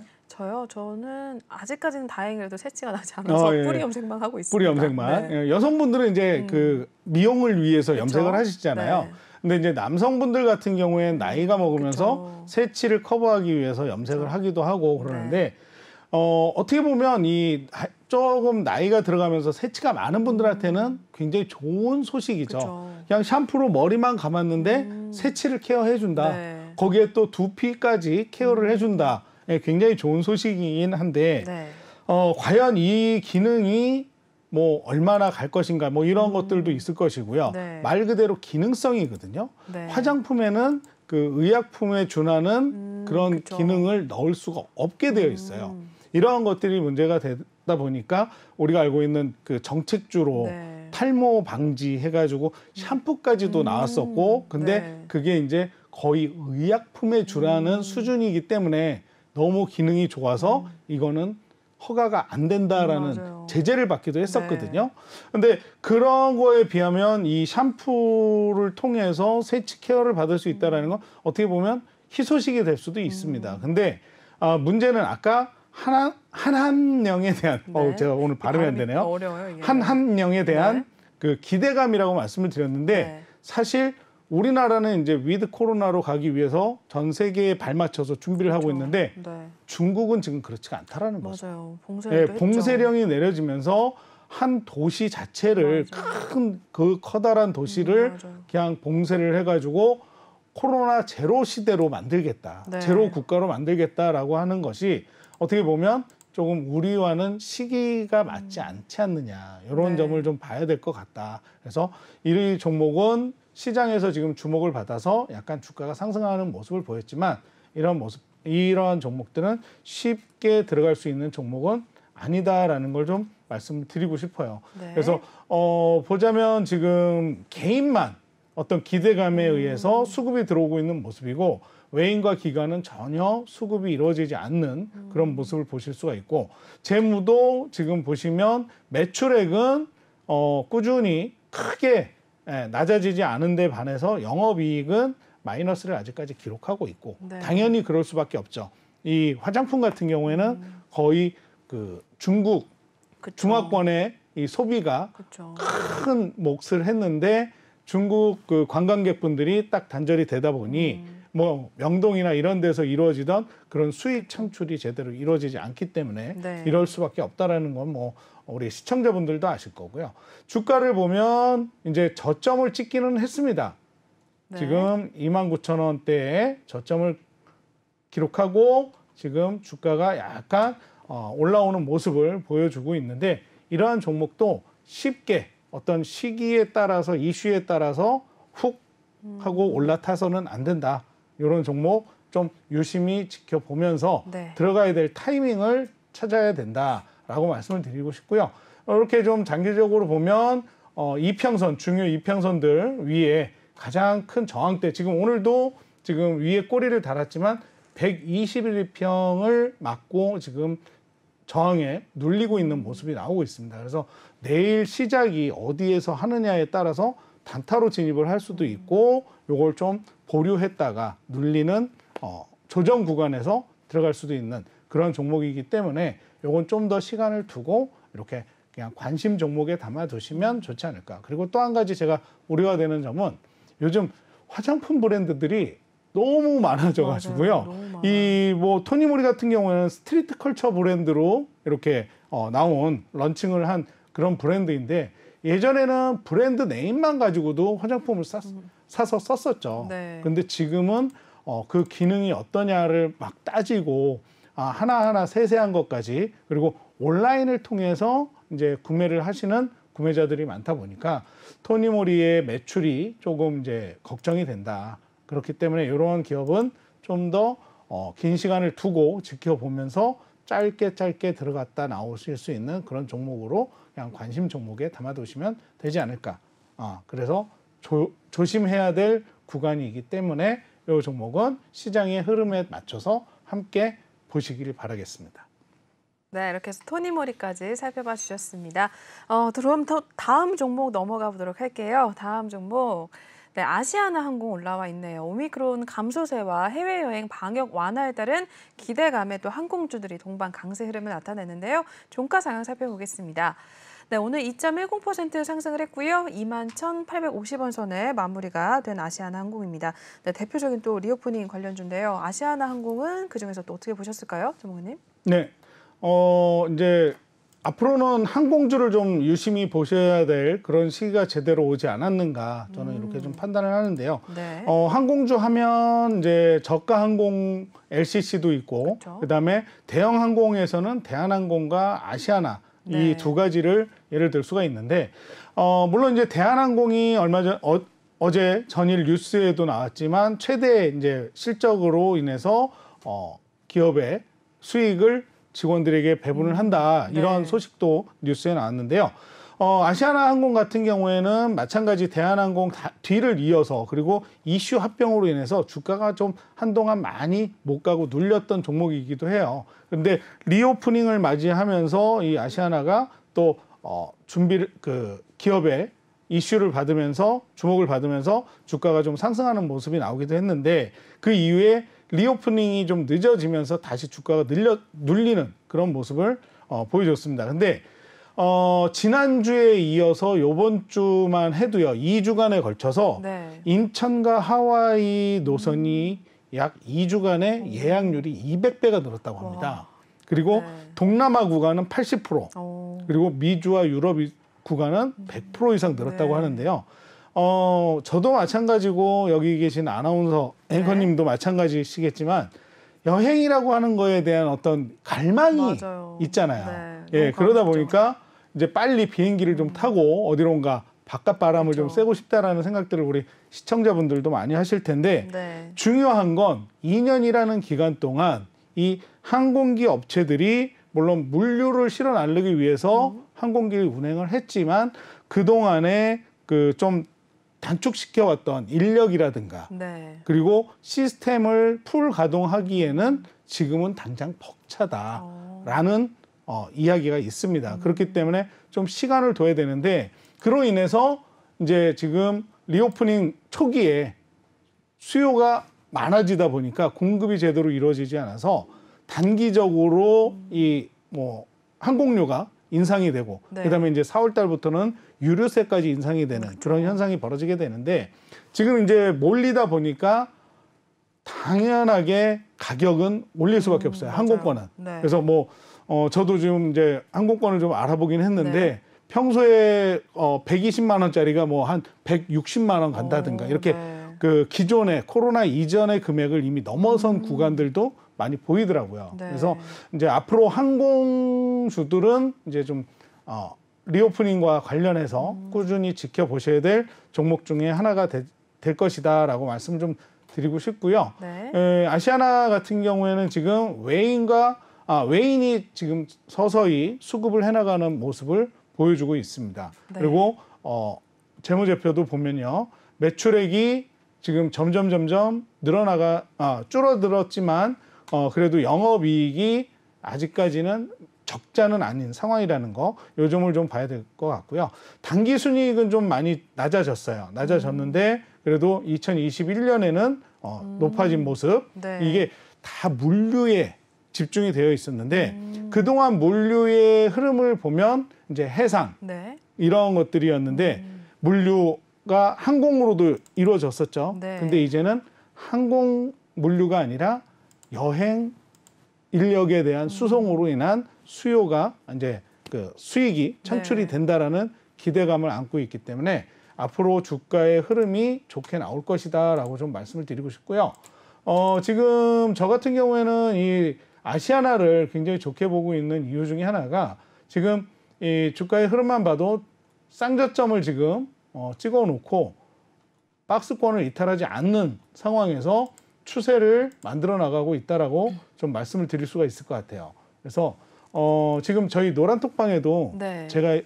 저는 아직까지는 다행히도 세치가 나지 않아서 예. 뿌리 염색만 하고 있습니다. 뿌리 염색만. 네. 예, 여성분들은 이제 그 미용을 위해서 그쵸? 염색을 하시잖아요. 네. 근데 이제 남성분들 같은 경우에는 나이가 먹으면서 그쵸. 세치를 커버하기 위해서 염색을 그쵸. 하기도 하고 그러는데 어떻게 보면 이 조금 나이가 들어가면서 세치가 많은 분들한테는 굉장히 좋은 소식이죠. 그쵸. 그냥 샴푸로 머리만 감았는데 세치를 케어해준다. 네. 거기에 또 두피까지 케어를 해준다. 예, 굉장히 좋은 소식이긴 한데 네. 과연 이 기능이 뭐 얼마나 갈 것인가 뭐 이런 것들도 있을 것이고요. 네. 말 그대로 기능성이거든요. 네. 화장품에는 그 의약품에 준하는 그런 그쵸. 기능을 넣을 수가 없게 되어 있어요. 이러한 것들이 문제가 되다 보니까 우리가 알고 있는 그 정책주로 네. 탈모 방지 해가지고 샴푸까지도 나왔었고 근데 네. 그게 이제 거의 의약품에 준하는 수준이기 때문에 너무 기능이 좋아서 이거는 허가가 안 된다라는 맞아요. 제재를 받기도 했었거든요. 근데 그런 거에 비하면 이 샴푸를 통해서 세치 케어를 받을 수 있다라는 건 어떻게 보면 희소식이 될 수도 있습니다. 근데 문제는 아까 한한령에 대한 네. 제가 오늘 발음이 안 되네요. 어려워요, 이게. 한한령에 대한 네. 그 기대감이라고 말씀을 드렸는데 네. 사실 우리나라는 이제 위드 코로나로 가기 위해서 전 세계에 발맞춰서 준비를 하고 있는데 네. 중국은 지금 그렇지가 않다라는 거죠. 맞아요. 예, 봉쇄도 했죠. 봉쇄령이 내려지면서 한 도시 자체를 큰 그 커다란 도시를 맞아요. 그냥 봉쇄를 해가지고 코로나 제로 시대로 만들겠다, 네. 제로 국가로 만들겠다라고 하는 것이 어떻게 보면 조금 우리와는 시기가 맞지 않지 않느냐 이런 네. 점을 좀 봐야 될 것 같다. 그래서 이 종목은 시장에서 지금 주목을 받아서 약간 주가가 상승하는 모습을 보였지만 이러한 종목들은 쉽게 들어갈 수 있는 종목은 아니다라는 걸 좀 말씀드리고 싶어요. 네. 그래서 보자면 지금 개인만 어떤 기대감에 의해서 수급이 들어오고 있는 모습이고 외인과 기관은 전혀 수급이 이루어지지 않는 그런 모습을 보실 수가 있고 재무도 지금 보시면 매출액은 꾸준히 크게 낮아지지 않은 데 반해서 영업이익은 마이너스를 아직까지 기록하고 있고 네. 당연히 그럴 수밖에 없죠. 이 화장품 같은 경우에는 거의 그 중국 그쵸. 중화권의 이 소비가 그쵸. 큰 몫을 했는데 중국 그 관광객분들이 딱 단절이 되다 보니 뭐 명동이나 이런 데서 이루어지던 그런 수익 창출이 제대로 이루어지지 않기 때문에 네. 이럴 수밖에 없다라는 건 뭐 우리 시청자분들도 아실 거고요. 주가를 보면 이제 저점을 찍기는 했습니다. 네. 지금 29,000원대에 저점을 기록하고 지금 주가가 약간 올라오는 모습을 보여주고 있는데 이러한 종목도 쉽게 어떤 시기에 따라서 이슈에 따라서 훅 하고 올라타서는 안 된다. 이런 종목 좀 유심히 지켜보면서 네. 들어가야 될 타이밍을 찾아야 된다라고 말씀을 드리고 싶고요. 이렇게 좀 장기적으로 보면 이평선, 중요 이평선들 위에 가장 큰 저항대 지금 오늘도 지금 위에 꼬리를 달았지만 121평을 맞고 지금 저항에 눌리고 있는 모습이 나오고 있습니다. 그래서 내일 시작이 어디에서 하느냐에 따라서 단타로 진입을 할 수도 있고 요걸 좀 보류했다가 눌리는 조정 구간에서 들어갈 수도 있는 그런 종목이기 때문에 요건 좀 더 시간을 두고 이렇게 그냥 관심 종목에 담아두시면 좋지 않을까. 그리고 또 한 가지 제가 우려가 되는 점은 요즘 화장품 브랜드들이 너무 많아져 가지고요. 이 뭐 토니모리 같은 경우에는 스트리트 컬처 브랜드로 이렇게 나온 런칭을 한 그런 브랜드인데 예전에는 브랜드 네임만 가지고도 화장품을 사서 썼었죠. 네. 근데 지금은 그 기능이 어떠냐를 막 따지고 하나하나 세세한 것까지 그리고 온라인을 통해서 이제 구매를 하시는 구매자들이 많다 보니까 토니모리의 매출이 조금 이제 걱정이 된다. 그렇기 때문에 이러한 기업은 좀 더 긴 시간을 두고 지켜보면서 짧게 들어갔다 나오실 수 있는 그런 종목으로 그냥 관심 종목에 담아두시면 되지 않을까. 그래서 조심해야 될 구간이기 때문에 이 종목은 시장의 흐름에 맞춰서 함께 보시길 바라겠습니다. 네, 이렇게 해서 토니모리까지 살펴봐 주셨습니다. 그럼 다음 종목 넘어가 보도록 할게요. 다음 종목. 네, 아시아나항공 올라와 있네요. 오미크론 감소세와 해외여행 방역 완화에 따른 기대감에 또 항공주들이 동반 강세 흐름을 나타내는데요. 종가 상황 살펴보겠습니다. 네, 오늘 2.10% 상승을 했고요. 21,850원 선에 마무리가 된 아시아나항공입니다. 네, 대표적인 또 리오프닝 관련주인데요. 아시아나항공은 그중에서 또 어떻게 보셨을까요, 전문가님? 네, 이제 앞으로는 항공주를 좀 유심히 보셔야 될 그런 시기가 제대로 오지 않았는가 저는 이렇게 좀 판단을 하는데요. 네. 항공주 하면 이제 저가 항공 LCC도 있고 그렇죠. 그다음에 대형 항공에서는 대한항공과 아시아나 네. 이 두 가지를 예를 들 수가 있는데 물론 이제 대한항공이 얼마 전 어제 전일 뉴스에도 나왔지만 최대 이제 실적으로 인해서 기업의 수익을 직원들에게 배분을 한다 이런 네. 소식도 뉴스에 나왔는데요. 아시아나항공 같은 경우에는 마찬가지 대한항공 뒤를 이어서 그리고 이슈 합병으로 인해서 주가가 좀 한동안 많이 못 가고 눌렸던 종목이기도 해요. 그런데 리오프닝을 맞이하면서 이 아시아나가 또 준비를 기업의 이슈를 받으면서 주목을 받으면서 주가가 좀 상승하는 모습이 나오기도 했는데 그 이후에 리오프닝이 좀 늦어지면서 다시 주가가 눌리는 그런 모습을 보여줬습니다. 근데 지난주에 이어서 요번 주만 해도요. 2주간에 걸쳐서 네. 인천과 하와이 노선이 약 2주간에 예약률이 200배가 늘었다고 합니다. 와. 그리고 네. 동남아 구간은 80%, 그리고 미주와 유럽 구간은 100% 이상 늘었다고 네. 하는데요. 저도 마찬가지고 여기 계신 아나운서 앵커님도 마찬가지시겠지만 여행이라고 하는 거에 대한 어떤 갈망이 맞아요. 있잖아요. 네. 예, 그러다 보니까 이제 빨리 비행기를 좀 타고 어디론가 바깥 바람을 그렇죠. 좀 쐬고 싶다라는 생각들을 우리 시청자분들도 많이 하실 텐데 네. 중요한 건 2년이라는 기간 동안 이 항공기 업체들이 물론 물류를 실어 나르기 위해서 항공기를 운행을 했지만 그동안에 좀 단축시켜왔던 인력이라든가 네. 그리고 시스템을 풀 가동하기에는 지금은 당장 벅차다라는 이야기가 있습니다. 그렇기 때문에 좀 시간을 둬야 되는데 그로 인해서 이제 지금 리오프닝 초기에 수요가 많아지다 보니까 공급이 제대로 이루어지지 않아서 단기적으로 이 항공료가 인상이 되고 네. 그다음에 이제 4월 달부터는 유류세까지 인상이 되는 그런 현상이 벌어지게 되는데 지금 이제 몰리다 보니까 당연하게 가격은 올릴 수밖에 없어요. 맞아요. 항공권은. 네. 그래서 저도 지금 이제 항공권을 좀 알아보긴 했는데 네. 평소에 120만 원짜리가 한 160만 원 간다든가 이렇게 네. 그 기존의 코로나 이전의 금액을 이미 넘어선 구간들도 많이 보이더라고요. 네. 그래서 이제 앞으로 항공주들은 이제 좀 리오프닝과 관련해서 꾸준히 지켜보셔야 될 종목 중에 하나가 될 것이다라고 말씀 좀 드리고 싶고요. 네. 아시아나 같은 경우에는 지금 웨인이 지금 서서히 수급을 해나가는 모습을 보여주고 있습니다. 네. 그리고 재무제표도 보면요, 매출액이 지금 점점 줄어들었지만 그래도 영업이익이 아직까지는 적자는 아닌 상황이라는 거, 요 점을 좀 봐야 될 것 같고요. 단기 순이익은 좀 많이 낮아졌는데 그래도 2021년에는 높아진 모습. 네. 이게 다 물류에 집중이 되어 있었는데 그동안 물류의 흐름을 보면 이제 해상 네. 이런 것들이었는데 물류가 항공으로도 이루어졌었죠. 네. 근데 이제는 항공 물류가 아니라 여행 인력에 대한 수송으로 인한 수요가 이제 그 수익이 창출이 네. 된다라는 기대감을 안고 있기 때문에 앞으로 주가의 흐름이 좋게 나올 것이다라고 좀 말씀을 드리고 싶고요. 지금 저 같은 경우에는 이 아시아나를 굉장히 좋게 보고 있는 이유 중에 하나가 지금 이 주가의 흐름만 봐도 쌍저점을 지금 찍어놓고 박스권을 이탈하지 않는 상황에서 추세를 만들어 나가고 있다라고 좀 말씀을 드릴 수가 있을 것 같아요. 그래서 지금 저희 노란톡방에도 네. 제가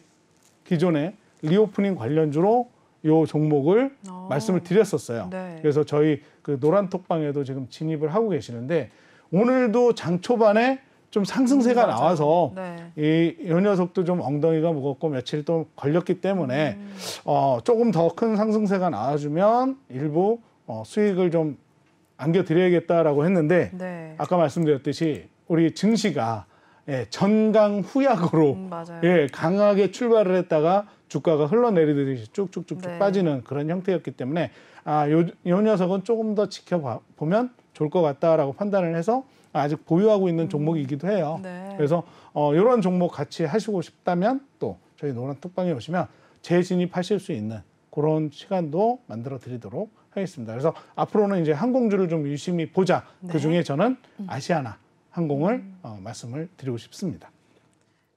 기존에 리오프닝 관련주로 요 종목을 말씀을 드렸었어요. 네. 그래서 저희 그 노란톡방에도 지금 진입을 하고 계시는데 오늘도 장 초반에 좀 상승세가 나와서 이 녀석도 좀 엉덩이가 무겁고 며칠 또 걸렸기 때문에 조금 더 큰 상승세가 나와주면 일부 수익을 좀 안겨드려야겠다라고 했는데 아까 말씀드렸듯이 우리 증시가 전강후약으로 강하게 출발을 했다가 주가가 흘러내리듯이 쭉쭉쭉쭉 빠지는 그런 형태였기 때문에 요 녀석은 조금 더 지켜보면 좋을 것 같다라고 판단을 해서 아직 보유하고 있는 종목이기도 해요. 그래서 이런 종목 같이 하시고 싶다면 또 저희 노란톡방에 오시면 재진입하실 수 있는 그런 시간도 만들어 드리도록 하겠습니다. 그래서 앞으로는 이제 항공주를 좀 유심히 보자. 그중에 저는 아시아나 항공을 말씀을 드리고 싶습니다.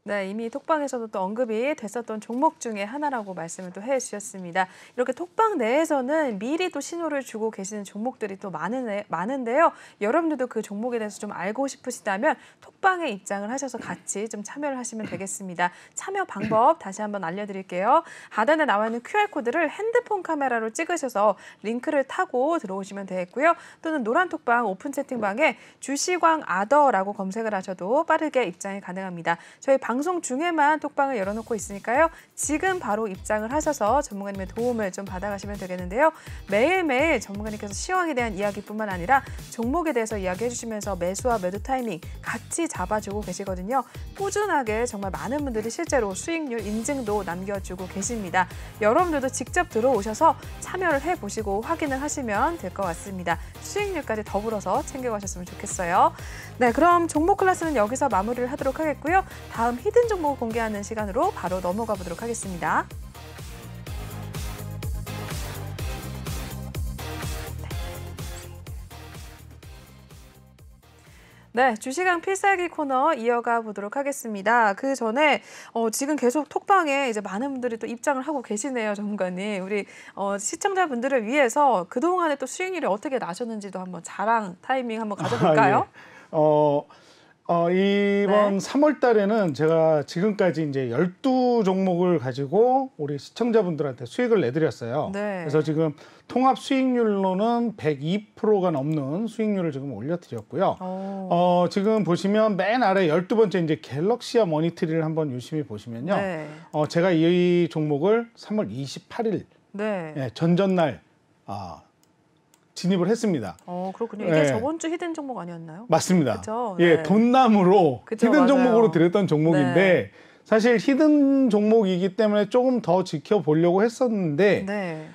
네, 이미 톡방에서도 또 언급이 됐었던 종목 중에 하나라고 말씀을 또 해주셨습니다. 이렇게 톡방 내에서는 미리 또 신호를 주고 계시는 종목들이 또 많은데요. 여러분들도 그 종목에 대해서 좀 알고 싶으시다면 톡방에 입장을 하셔서 같이 좀 참여를 하시면 되겠습니다. 참여 방법 다시 한번 알려드릴게요. 하단에 나와 있는 QR코드를 핸드폰 카메라로 찍으셔서 링크를 타고 들어오시면 되겠고요. 또는 노란톡방 오픈 채팅방에 주시광 아더라고 검색을 하셔도 빠르게 입장이 가능합니다. 저희 방송 중에만 톡방을 열어놓고 있으니까요. 지금 바로 입장을 하셔서 전문가님의 도움을 좀 받아가시면 되겠는데요. 매일매일 전문가님께서 시황에 대한 이야기뿐만 아니라 종목에 대해서 이야기해 주시면서 매수와 매도 타이밍 같이 잡아주고 계시거든요. 꾸준하게 정말 많은 분들이 실제로 수익률 인증도 남겨주고 계십니다. 여러분들도 직접 들어오셔서 참여를 해보시고 확인을 하시면 될 것 같습니다. 수익률까지 더불어서 챙겨가셨으면 좋겠어요. 네, 그럼 종목 클래스는 여기서 마무리를 하도록 하겠고요. 다음 히든 종목 공개하는 시간으로 바로 넘어가 보도록 하겠습니다. 네, 주시강 필살기 코너 이어가 보도록 하겠습니다. 그 전에 지금 계속 톡방에 이제 많은 분들이 또 입장을 하고 계시네요, 전문가님. 우리 시청자분들을 위해서 그동안에 또 수익률이 어떻게 나셨는지도 한번 자랑 타이밍 한번 가져볼까요? 이번 3월 달에는 제가 지금까지 이제 12종목을 가지고 우리 시청자분들한테 수익을 내드렸어요. 그래서 지금 통합 수익률로는 102%가 넘는 수익률을 지금 올려드렸고요. 지금 보시면 맨 아래 12번째 이제 갤럭시아 머니트리를 한번 유심히 보시면요. 제가 이 종목을 3월 28일 전전날 진입을 했습니다. 그렇군요. 이게 저번 주 히든 종목 아니었나요? 맞습니다. 돈남으로 히든 종목으로 드렸던 종목인데 사실 히든 종목이기 때문에 조금 더 지켜보려고 했었는데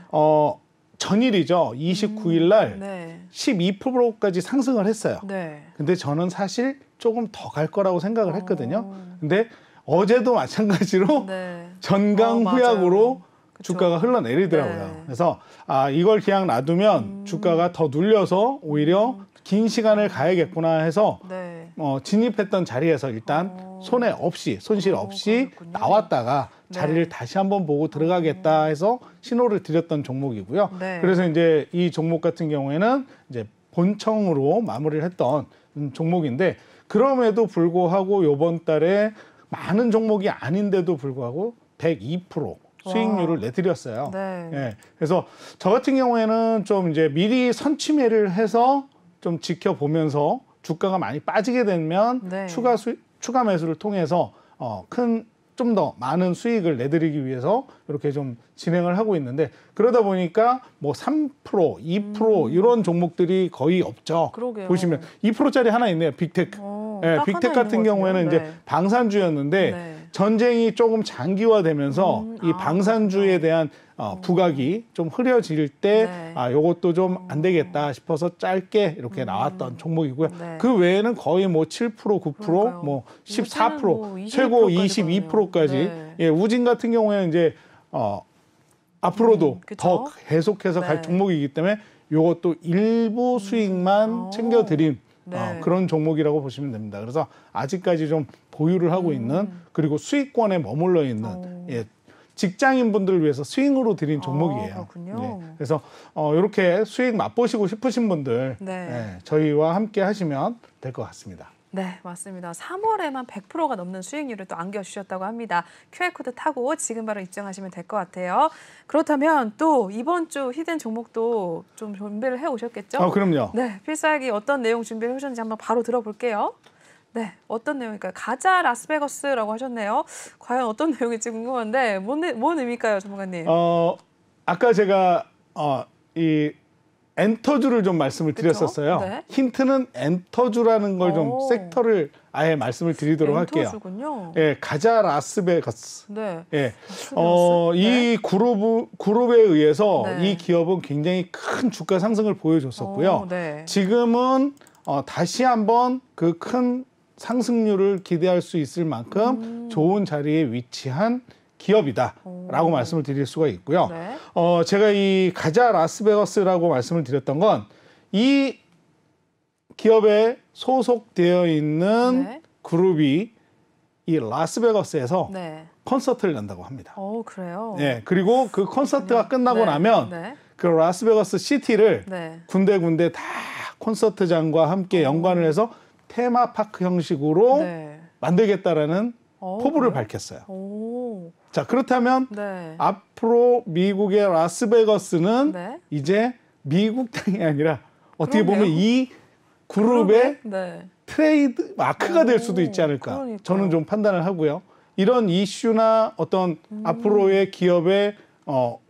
전일이죠. 29일 날 12%까지 상승을 했어요. 근데 저는 사실 조금 더 갈 거라고 생각을 했거든요. 근데 어제도 마찬가지로 전강후약으로 주가가 흘러내리더라고요. 그래서 이걸 그냥 놔두면 주가가 더 눌려서 오히려 긴 시간을 가야겠구나 해서 진입했던 자리에서 일단 손실 없이 나왔다가 자리를 다시 한번 보고 들어가겠다 해서 신호를 드렸던 종목이고요. 그래서 이제 이 종목 같은 경우에는 이제 본청으로 마무리를 했던 종목인데 그럼에도 불구하고 이번 달에 많은 종목이 아닌데도 불구하고 102% 수익률을 내드렸어요. 그래서 저 같은 경우에는 좀 이제 미리 선취매를 해서 좀 지켜보면서 주가가 많이 빠지게 되면 추가 매수를 통해서 좀 더 많은 수익을 내드리기 위해서 이렇게 좀 진행을 하고 있는데 그러다 보니까 뭐 3%, 2% 이런 종목들이 거의 없죠. 보시면 2%짜리 하나 있네요. 빅테크. 빅테크 같은 경우에는 이제 방산주였는데 전쟁이 조금 장기화되면서 이 방산주에 대한 부각이 좀 흐려질 때 요것도 좀 안 되겠다 싶어서 짧게 이렇게 나왔던 종목이고요. 그 외에는 거의 뭐 7%, 9%, 뭐 14%, 최고 22%까지 우진 같은 경우에는 이제 앞으로도 더 계속해서 갈 종목이기 때문에 요것도 일부 수익만 챙겨드린 그런 종목이라고 보시면 됩니다. 그래서 아직까지 좀 보유를 하고 있는 그리고 수익권에 머물러 있는 직장인 분들을 위해서 스윙으로 드린 종목이에요. 그래서 이렇게 수익 맛보시고 싶으신 분들 저희와 함께 하시면 될 것 같습니다. 네, 맞습니다. 3월에만 100%가 넘는 수익률을 또 안겨주셨다고 합니다. QR코드 타고 지금 바로 입장하시면 될 것 같아요. 그렇다면 또 이번 주 히든 종목도 좀 준비를 해오셨겠죠? 그럼요. 네, 필살기 어떤 내용 준비를 해오셨는지 한번 바로 들어볼게요. 네, 어떤 내용일까요? 가자 라스베거스라고 하셨네요. 과연 어떤 내용일지 궁금한데 뭔 의미일까요, 전문가님? 아까 제가 이 엔터주를 좀 말씀을 드렸었어요. 네. 힌트는 엔터주라는 걸 좀 섹터를 아예 말씀을 드리도록 엔터주군요. 할게요. 예, 가자 라스베거스. 네. 예, 이 그룹에 의해서 이 기업은 굉장히 큰 주가 상승을 보여줬었고요. 지금은 다시 한번 그 큰 상승률을 기대할 수 있을 만큼 좋은 자리에 위치한 기업이다라고 말씀을 드릴 수가 있고요. 제가 이 가자 라스베거스라고 말씀을 드렸던 건 이 기업에 소속되어 있는 그룹이 이 라스베거스에서 콘서트를 연다고 합니다. 그래요? 네, 그리고 그 콘서트가 끝나고 나면 그 라스베거스 시티를 군데군데 다 콘서트장과 함께 연관을 해서 테마파크 형식으로 만들겠다라는 포부를 밝혔어요. 자, 그렇다면 앞으로 미국의 라스베거스는 이제 미국 땅이 아니라 어떻게 보면 이 그룹의 트레이드 마크가 될 수도 있지 않을까. 저는 좀 판단을 하고요. 이런 이슈나 어떤 앞으로의 기업의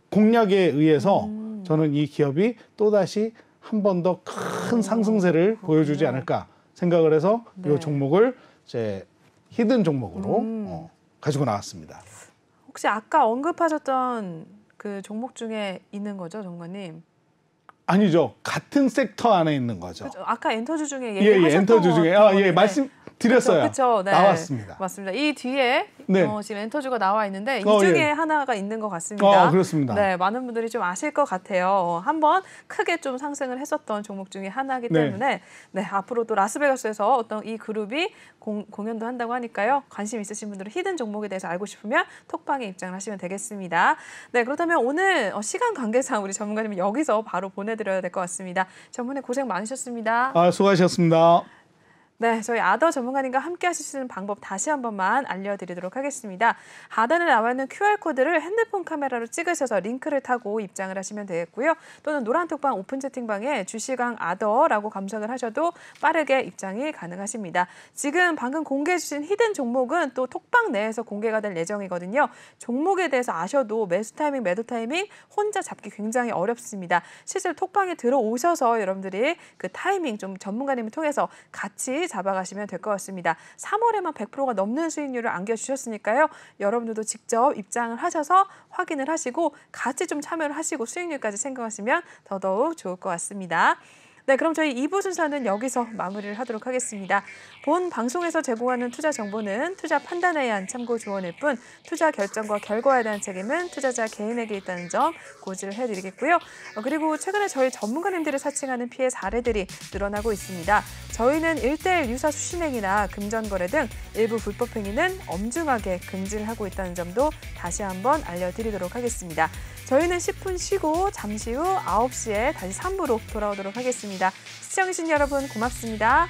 공략에 의해서 저는 이 기업이 또다시 한 번 더 큰 상승세를 보여주지 않을까 생각을 해서 이 종목을 제 히든 종목으로 가지고 나왔습니다. 혹시 아까 언급하셨던 그 종목 중에 있는 거죠, 전문가님? 아니죠. 같은 섹터 안에 있는 거죠. 그렇죠. 아까 엔터주 중에 얘기하셨던 엔터주 중에 말씀 드렸어요. 그렇죠. 네. 나왔습니다. 맞습니다. 이 뒤에 지금 엔터주가 나와 있는데 이 중에 하나가 있는 것 같습니다. 그렇습니다. 네, 많은 분들이 좀 아실 것 같아요. 한번 크게 좀 상승을 했었던 종목 중에 하나이기 때문에 앞으로 또 라스베가스에서 어떤 이 그룹이 공연도 한다고 하니까요. 관심 있으신 분들은 히든 종목에 대해서 알고 싶으면 톡방에 입장을 하시면 되겠습니다. 네, 그렇다면 오늘 시간 관계상 우리 전문가님은 여기서 바로 보내드려야 될 것 같습니다. 전문의 고생 많으셨습니다. 수고하셨습니다. 네, 저희 아더 전문가님과 함께 하실 수 있는 방법 다시 한 번만 알려드리도록 하겠습니다. 하단에 나와 있는 QR코드를 핸드폰 카메라로 찍으셔서 링크를 타고 입장을 하시면 되겠고요. 또는 노란톡방 오픈 채팅방에 주시강 아더라고 검색을 하셔도 빠르게 입장이 가능하십니다. 지금 방금 공개해 주신 히든 종목은 또 톡방 내에서 공개가 될 예정이거든요. 종목에 대해서 아셔도 매수 타이밍, 매도 타이밍 혼자 잡기 굉장히 어렵습니다. 실제로 톡방에 들어오셔서 여러분들이 그 타이밍 좀 전문가님을 통해서 같이 잡아가시면 될 것 같습니다. 3월에만 100%가 넘는 수익률을 안겨주셨으니까요. 여러분들도 직접 입장을 하셔서 확인을 하시고 같이 좀 참여를 하시고 수익률까지 생각하시면 더더욱 좋을 것 같습니다. 네, 그럼 저희 2부 순서는 여기서 마무리를 하도록 하겠습니다. 본 방송에서 제공하는 투자 정보는 투자 판단에 의한 참고 조언일 뿐 투자 결정과 결과에 대한 책임은 투자자 개인에게 있다는 점 고지를 해드리겠고요. 그리고 최근에 저희 전문가님들이 사칭하는 피해 사례들이 늘어나고 있습니다. 저희는 1:1 유사 수신행위나 금전거래 등 일부 불법 행위는 엄중하게 금지를 하고 있다는 점도 다시 한번 알려드리도록 하겠습니다. 저희는 10분 쉬고 잠시 후 9시에 다시 3부로 돌아오도록 하겠습니다. 시청해주신 여러분 고맙습니다.